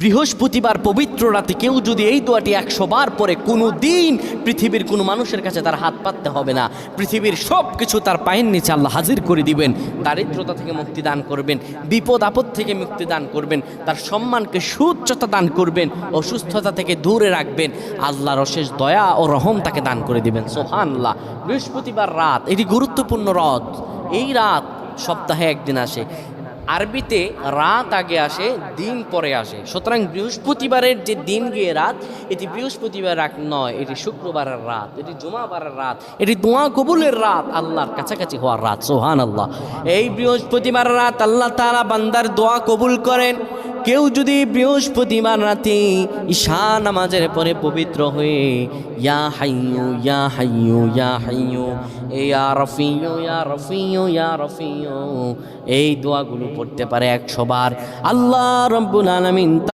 বৃহস্পতিবার পবিত্র রাতে কেউ যদি এই দোয়াটি 100 বার পরে কোনো দিন পৃথিবীর কোনো মানুষের কাছে তার হাত পাততে হবে না। পৃথিবীর সব কিছু তার পায়ের নিচে আল্লাহ হাজির করে দিবেন। দারিদ্রতা থেকে মুক্তি দান করবেন, বিপদ আপদ থেকে মুক্তি দান করবেন, তার সম্মানকে সুউচ্চতা দান করবেন, অসুস্থতা থেকে দূরে রাখবেন। আল্লাহর অশেষ দয়া ও রহম তাকে দান করে দিবেন। সুবহানাল্লাহ। বৃহস্পতিবার রাত এটি গুরুত্বপূর্ণ রাত। এই রাত সপ্তাহে একদিন আসে। আরবিতে রাত আগে আসে, দিন পরে আসে। সুতরাং বৃহস্পতিবারের যে দিন গিয়ে রাত, এটি বৃহস্পতিবার রাত নয়, এটি শুক্রবারের রাত, এটি জুমাবারের রাত, এটি দোয়া কবুলের রাত, আল্লাহর কাছাকাছি হওয়ার রাত। সুবহানাল্লাহ। এই বৃহস্পতিবার রাত আল্লাহ তাআলা বান্দার দোয়া কবুল করেন। কেউ যদি বৃহস্পতিবার রাতে ঈশা নামাজের পরে পবিত্র হয়ে ইয়া হাইয়ু ইয়া হাইয়ু ইয়া হাইয়ু ইয়া রফিয়ু ইয়া রফিয়ু ইয়া রফিয়ু এই দোয়াগুলো পড়তে পারে 100 বার, আল্লাহ রাব্বুল আলামিন